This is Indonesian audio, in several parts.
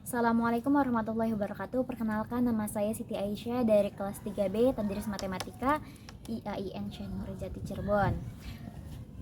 Assalamualaikum warahmatullahi wabarakatuh. Perkenalkan, nama saya Siti Aisyah dari kelas 3B Tadris Matematika IAIN Syekh Nurjati Cirebon.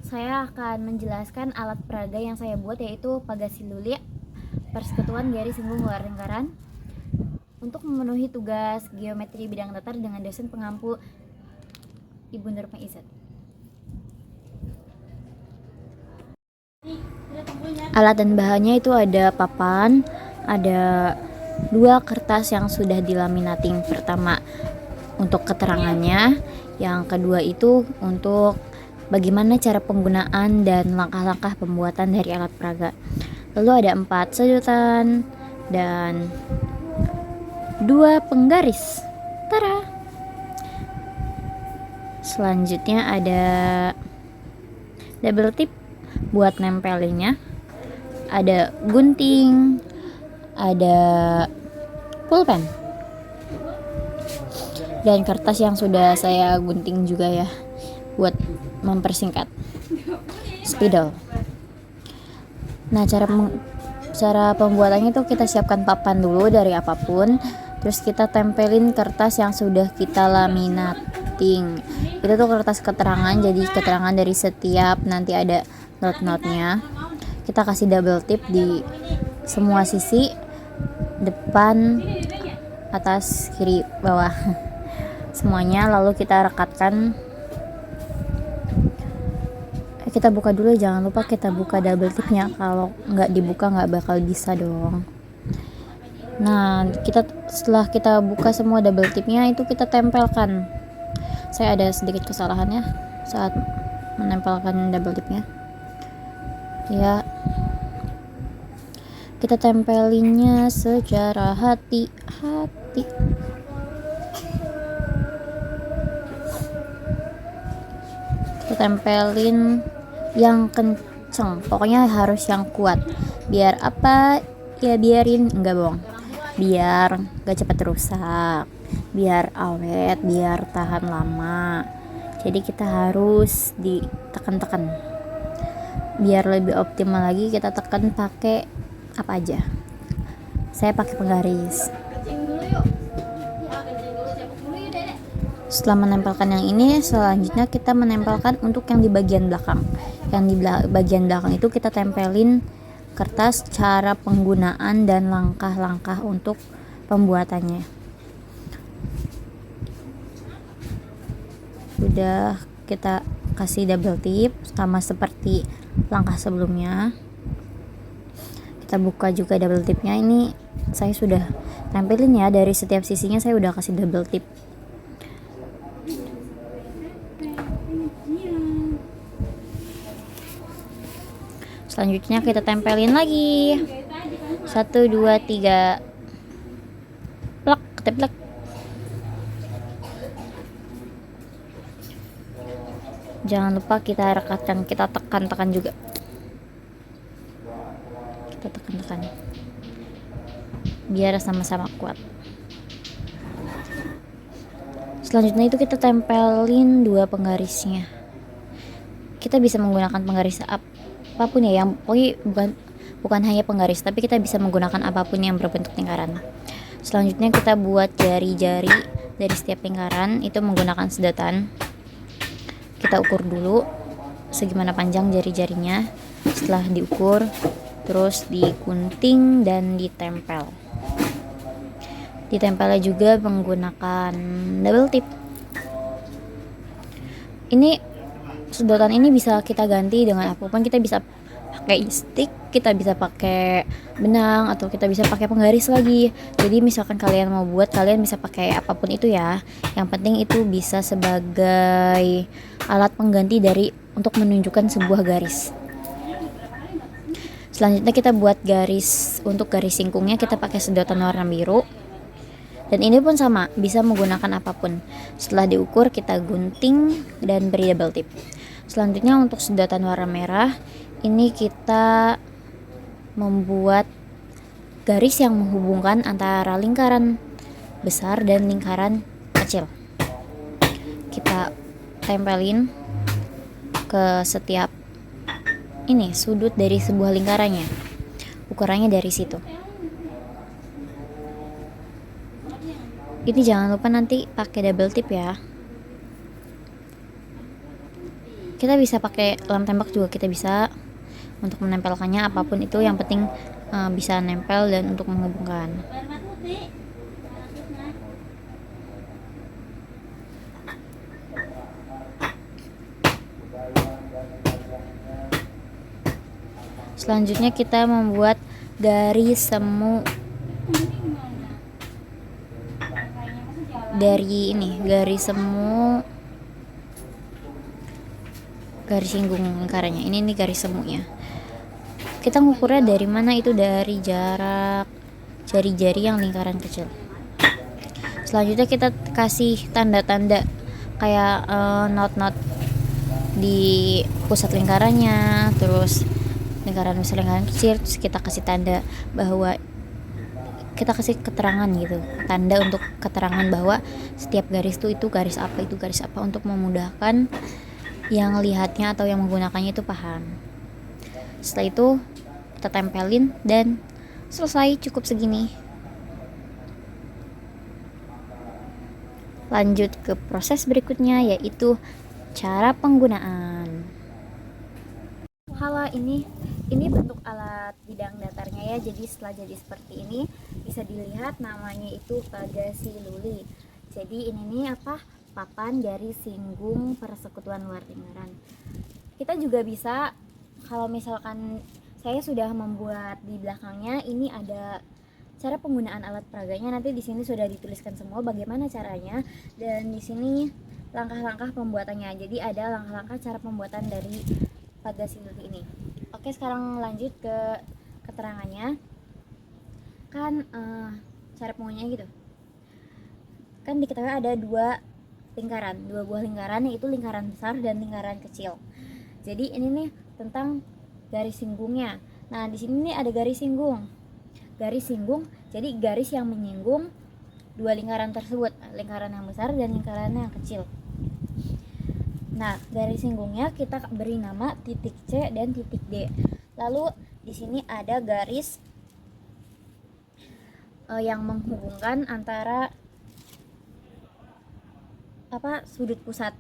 Saya akan menjelaskan alat peraga yang saya buat, yaitu pagasiluli persekutuan garis singgung luar lingkaran untuk memenuhi tugas geometri bidang datar dengan dosen pengampu Ibu Nur Izzat. Alat dan bahannya itu ada papan, ada 2 kertas yang sudah dilaminating. Pertama untuk keterangannya, yang kedua itu untuk bagaimana cara penggunaan dan langkah-langkah pembuatan dari alat peraga. Lalu ada 4 sedotan dan 2 penggaris. Tara. Selanjutnya ada double tip buat nempelinnya, ada gunting, ada pulpen, dan kertas yang sudah saya gunting juga ya buat mempersingkat, spidol. Nah, cara pembuatannya itu kita siapkan papan dulu dari apapun, terus kita tempelin kertas yang sudah kita laminating. Itu tuh kertas keterangan, jadi keterangan dari setiap nanti ada not-notnya. Kita kasih double tip di semua sisi, depan, atas, kiri, bawah, semuanya. Lalu kita rekatkan. Kita buka dulu, jangan lupa kita buka double tipnya, kalau nggak dibuka nggak bakal bisa dong. Nah, setelah kita buka semua double tipnya, itu kita tempelkan. Saya ada sedikit kesalahannya saat menempelkan double tipnya ya. Kita tempelinnya secara hati-hati. Kita tempelin yang kenceng, pokoknya harus yang kuat. Biar apa? Ya biarin, enggak bohong, biar gak cepat rusak, biar awet, biar tahan lama. Jadi kita harus ditekan-tekan. Biar lebih optimal lagi, kita tekan pakai apa aja. Saya pakai penggaris. Setelah menempelkan yang ini, selanjutnya kita menempelkan untuk yang di bagian belakang. Yang di bagian belakang itu kita tempelin kertas cara penggunaan dan langkah-langkah untuk pembuatannya. Udah kita kasih double tip sama seperti langkah sebelumnya. Kita buka juga double tipnya. Ini saya sudah tempelin ya, dari setiap sisinya saya udah kasih double tip. Selanjutnya kita tempelin lagi. 1, 2, 3. Plak, teplak. Jangan lupa kita rekatkan, kita tekan-tekan juga. Kita tekan-tekan biar sama-sama kuat. Selanjutnya itu kita tempelin 2 penggarisnya. Kita bisa menggunakan penggaris apapun ya, yang bukan hanya penggaris, tapi kita bisa menggunakan apapun yang berbentuk lingkaran. Selanjutnya kita buat jari-jari dari setiap lingkaran itu menggunakan sedotan. Kita ukur dulu segimana panjang jari-jarinya. Setelah diukur, terus digunting dan ditempel. Ditempelnya juga menggunakan double tip. Ini sedotan ini bisa kita ganti dengan apapun. Kita bisa pakai stick, kita bisa pakai benang, atau kita bisa pakai penggaris lagi. Jadi misalkan kalian mau buat, kalian bisa pakai apapun itu ya. Yang penting itu bisa sebagai alat pengganti untuk menunjukkan sebuah garis. Selanjutnya kita buat garis. Untuk garis singkungnya kita pakai sedotan warna biru. Dan ini pun sama, bisa menggunakan apapun. Setelah diukur, kita gunting dan beri double tip. Selanjutnya untuk sedotan warna merah, ini kita membuat garis yang menghubungkan antara lingkaran besar dan lingkaran kecil. Kita tempelin ke setiap sudut dari sebuah lingkarannya. Ukurannya dari situ. Ini jangan lupa nanti pakai double tip ya. Kita bisa pakai lem tembak juga, kita bisa untuk menempelkannya, apapun itu yang penting bisa nempel dan untuk menghubungkan. Selanjutnya kita membuat garis semu dari ini, garis semu, garis singgung lingkarannya. Ini nih garis semunya. Kita ngukurnya dari mana? Itu dari jarak jari-jari yang lingkaran kecil. Selanjutnya kita kasih tanda-tanda kayak not-not di pusat lingkarannya, terus lingkaran besar, lingkaran kecil, terus kita kasih tanda bahwa kita kasih keterangan gitu, tanda untuk keterangan bahwa setiap garis itu garis apa, itu garis apa, untuk memudahkan yang lihatnya atau yang menggunakannya itu paham. Setelah itu kita tempelin dan selesai, cukup segini. Lanjut ke proses berikutnya, yaitu cara penggunaan. Halo, ini bentuk alat bidang datarnya ya. Jadi setelah jadi seperti ini bisa dilihat namanya itu pagasi luli. Jadi ini nih papan dari singgung persekutuan luar lingkaran. Kita juga bisa, kalau misalkan saya sudah membuat di belakangnya, ini ada cara penggunaan alat peraganya. Nanti di sini sudah dituliskan semua bagaimana caranya, dan di sini langkah-langkah pembuatannya. Jadi ada langkah-langkah cara pembuatan dari pagasi luli ini. Oke, sekarang lanjut ke keterangannya. Kan cara penggunaannya gitu. Kan diketahui ada dua buah lingkaran, yaitu lingkaran besar dan lingkaran kecil. Jadi ini nih tentang garis singgungnya. Nah, di sini nih ada garis singgung. Garis singgung, jadi garis yang menyinggung dua lingkaran tersebut, lingkaran yang besar dan lingkaran yang kecil. Nah, garis singgungnya kita beri nama titik C dan titik D. Lalu di sini ada garis yang menghubungkan antara sudut pusat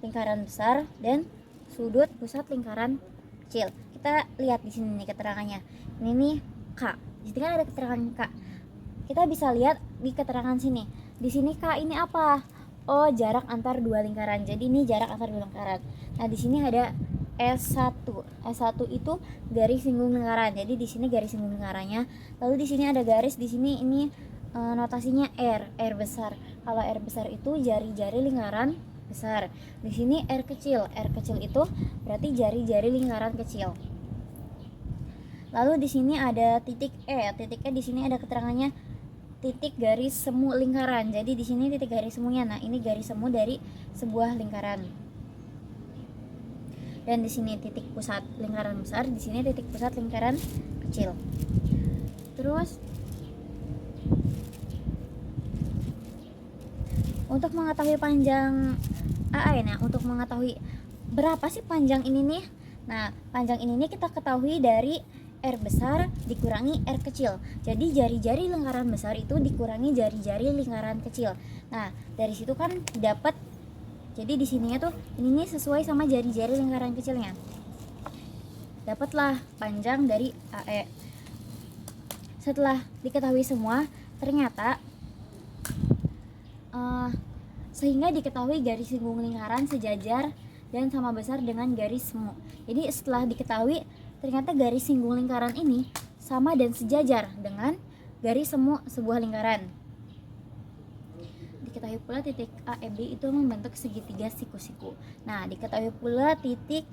lingkaran besar dan sudut pusat lingkaran kecil. Kita lihat di sini nih keterangannya. Ini nih K. Di sini kan ada keterangan K. Kita bisa lihat di keterangan sini. Di sini K ini apa? Oh, jarak antar dua lingkaran. Jadi ini jarak antar dua lingkaran. Nah, di sini ada S1. S1 itu garis singgung lingkaran. Jadi di sini garis singgung lingkarannya. Lalu di sini ada garis, di sini ini notasinya R besar. Kalau R besar itu jari-jari lingkaran besar. Di sini R kecil itu berarti jari-jari lingkaran kecil. Lalu di sini ada titik E. Titik E di sini ada keterangannya titik garis semu lingkaran. Jadi di sini titik garis semunya. Nah, ini garis semu dari sebuah lingkaran. Dan di sini titik pusat lingkaran besar, di sini titik pusat lingkaran kecil. Terus untuk mengetahui panjang AA, nah untuk mengetahui berapa sih panjang ini nih. Nah, panjang ini nih kita ketahui dari R besar dikurangi R kecil. Jadi jari-jari lingkaran besar itu dikurangi jari-jari lingkaran kecil. Nah, dari situ kan dapat, jadi di sininya tuh ini nih sesuai sama jari-jari lingkaran kecilnya. Dapatlah panjang dari AE. Setelah diketahui semua, ternyata sehingga diketahui garis singgung lingkaran sejajar dan sama besar dengan garis semu. Jadi setelah diketahui ternyata garis singgung lingkaran ini sama dan sejajar dengan garis semu sebuah lingkaran. Diketahui pula titik AEB itu membentuk segitiga siku-siku. Nah, diketahui pula titik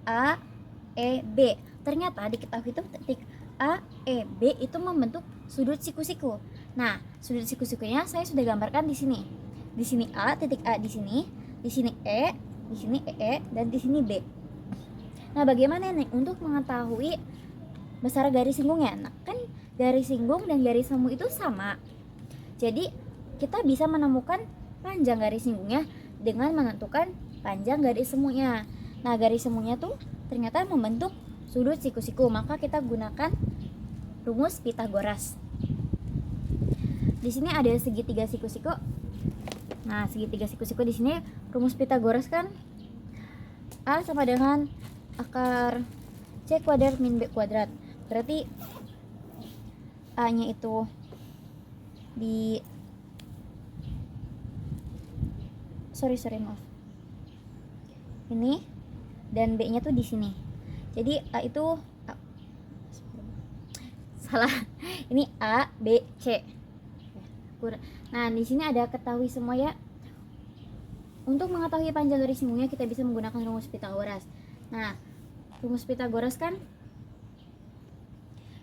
AEB. Ternyata diketahui itu titik AEB itu membentuk sudut siku-siku. Nah, sudut siku-sikunya saya sudah gambarkan di sini. Di sini A, titik A di sini E, di sini EE, dan di sini B. Nah, bagaimana nih untuk mengetahui besar garis singgungnya? Nah, kan garis singgung dan garis semu itu sama. Jadi, kita bisa menemukan panjang garis singgungnya dengan menentukan panjang garis semunya. Nah, garis semunya tuh ternyata membentuk sudut siku-siku, maka kita gunakan rumus Pythagoras. di sini ada segitiga siku-siku. Nah, segitiga siku-siku di sini rumus Pitagoras kan A sama dengan akar C kuadrat min B kuadrat. Berarti A-nya itu di maaf. Ini dan B-nya tuh di sini. Jadi A itu salah. Ini A, B, C. Nah, di sini ada ketahui semua ya. Untuk mengetahui panjang garis sambungnya kita bisa menggunakan rumus Pitagoras. Nah, rumus Pitagoras kan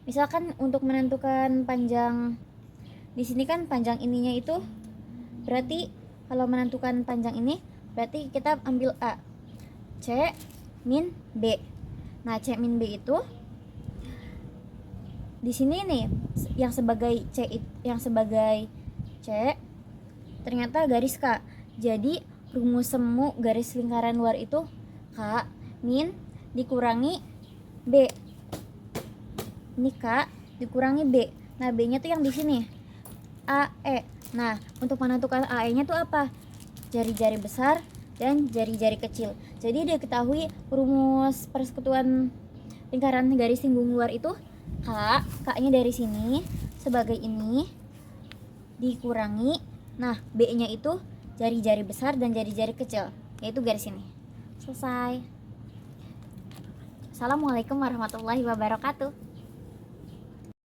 misalkan untuk menentukan panjang di sini kan panjang ininya itu berarti kalau menentukan panjang ini berarti kita ambil A C min B. Nah, C min B itu di sini nih yang sebagai C ternyata garis K. Jadi rumus semu garis lingkaran luar itu K min dikurangi B. Ini K dikurangi B. Nah, B-nya tuh yang di sini. AE. Nah, untuk menentukan AE-nya tuh apa? Jari-jari besar dan jari-jari kecil. Jadi diketahui rumus persekutuan lingkaran garis singgung luar itu K-nya dari sini sebagai ini dikurangi. Nah, B-nya itu jari-jari besar dan jari-jari kecil, yaitu garis ini. Selesai. Assalamualaikum warahmatullahi wabarakatuh.